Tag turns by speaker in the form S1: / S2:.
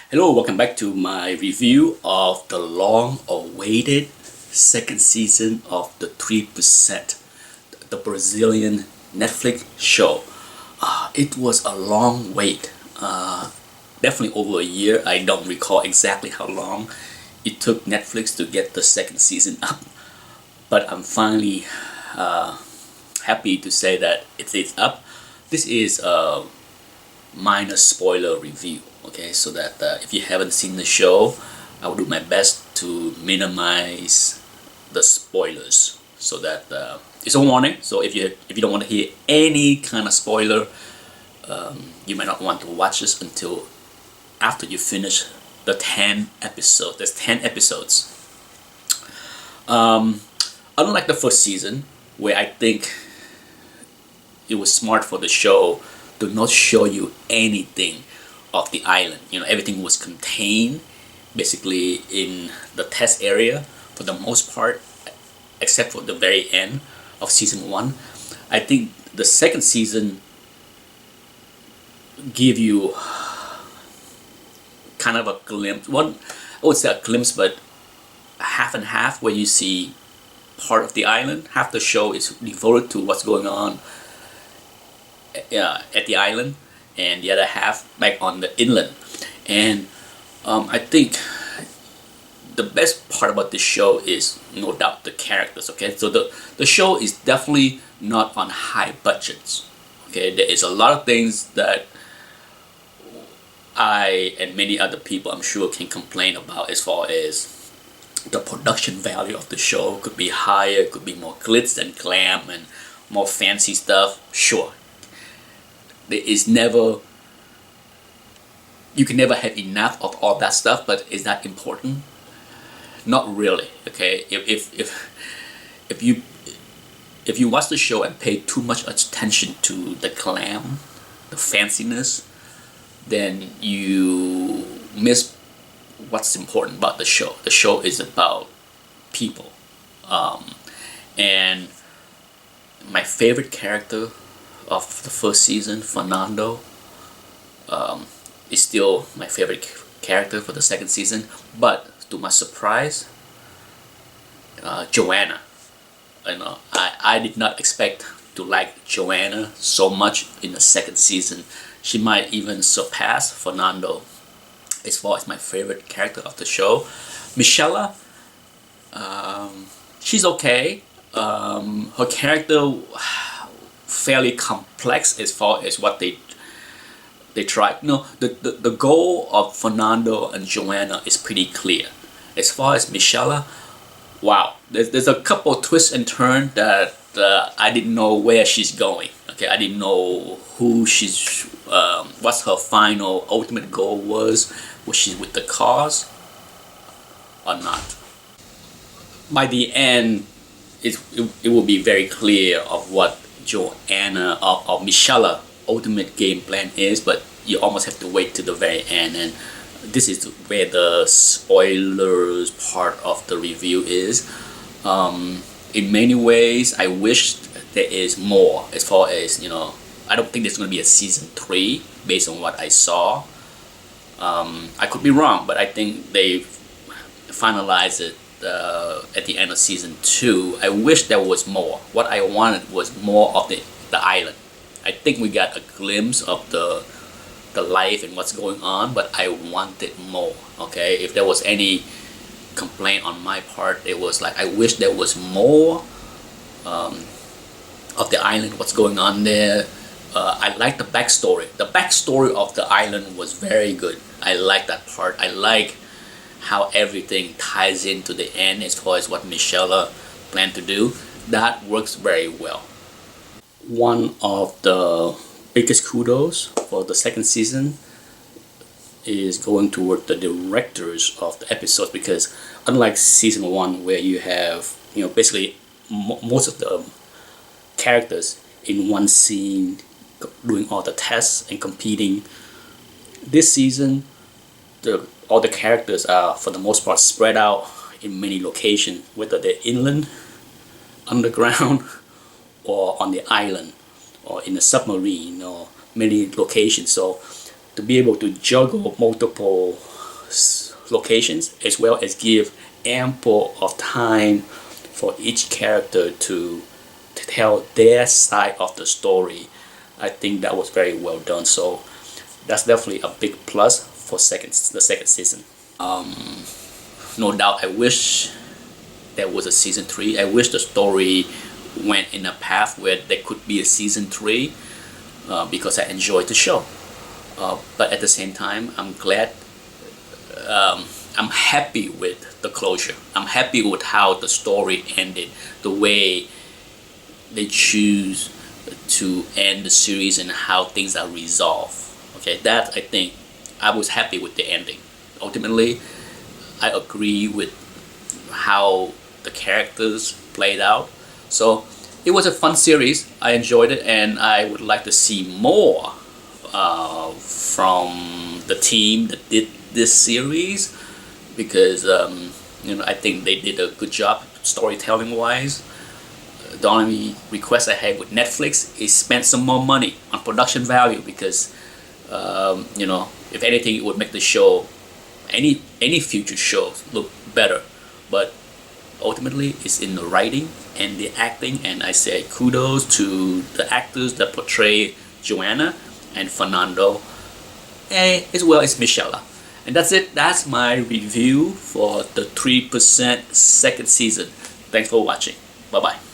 S1: Hello, welcome back to my review of the long-awaited second season of the 3%, the Brazilian Netflix show. It was a long wait, definitely over a year. I don't recall exactly how long it took Netflix to get the second season up, but I'm finally happy to say that it is up. This is a minor spoiler review, okay, so that if you haven't seen the show, I will do my best to minimize the spoilers, so that it's a warning. So if you don't want to hear any kind of spoiler, you might not want to watch this until after you finish the 10 episodes. There's 10 episodes. Unlike the first season, where I think it was smart for the show to not show you anything of the island. Everything was contained basically in the test area for the most part, except for the very end of season 1. I think the second season give you kind of a glimpse. I would say a glimpse, but half and half, where you see part of the island. Half the show is devoted to what's going on at the island, and the other half back on the inland. And I think the best part about this show is no doubt the characters. Okay, so the show is definitely not on high budgets. Okay, there is a lot of things that I and many other people, I'm sure, can complain about, as far as the production value of the show could be higher, could be more glitz and glam and more fancy stuff. Sure, there is never, you can never have enough of all that stuff, but is that important? Not really. Okay, if you watch the show and pay too much attention to the glam, the fanciness, then you miss what's important about the show. The show is about people, and my favorite character of the first season, Fernando, is still my favorite character for the second season. But to my surprise, Joanna. I did not expect to like Joanna so much in the second season. She might even surpass Fernando as far as my favorite character of the show. Michela, she's okay. Her character fairly complex as far as what they try. The goal of Fernando and Joanna is pretty clear. As far as Michela, wow, there's a couple twists and turns that I didn't know where she's going. Okay, I didn't know who she's, what's her final ultimate goal was. Was she with the cause or not? By the end, it will be very clear of what Joanna or Michela ultimate game plan is, but you almost have to wait to the very end, and this is where the spoilers part of the review is. In many ways, I wish there is more, as far as, I don't think there's going to be a season 3 based on what I saw. I could be wrong, but I think they finalized it at the end of season 2. I wish there was more. What I wanted was more of the island. I think we got a glimpse of the life and what's going on, but I wanted more. Okay, if there was any complaint on my part, it was like I wish there was more of the island, what's going on there. I like the backstory. The backstory of the island was very good. I like that part. I like how everything ties into the end as far as what Michela planned to do. That works very well. One of the biggest kudos for the second season is going toward the directors of the episodes, because unlike season 1, where you have basically most of the characters in one scene doing all the tests and competing, this season all the characters are for the most part spread out in many locations, whether they're inland, underground, or on the island, or in a submarine, or many locations. So to be able to juggle multiple locations, as well as give ample of time for each character to tell their side of the story. I think that was very well done. So that's definitely a big plus for the second season. No doubt, I wish there was a season 3. I wish the story went in a path where there could be a season 3, because I enjoyed the show. But at the same time, I'm glad, I'm happy with the closure. I'm happy with how the story ended, the way they choose to end the series and how things are resolved. Okay, that I think I was happy with the ending. Ultimately, I agree with how the characters played out. So it was a fun series. I enjoyed it, and I would like to see more from the team that did this series, because I think they did a good job storytelling wise. The only request I had with Netflix is spend some more money on production value, because if anything, it would make the show, any future shows, look better. But ultimately, it's in the writing and the acting, and I say kudos to the actors that portray Joanna and Fernando, as well as Michela. And that's it. That's my review for the 3% second season. Thanks for watching. Bye bye.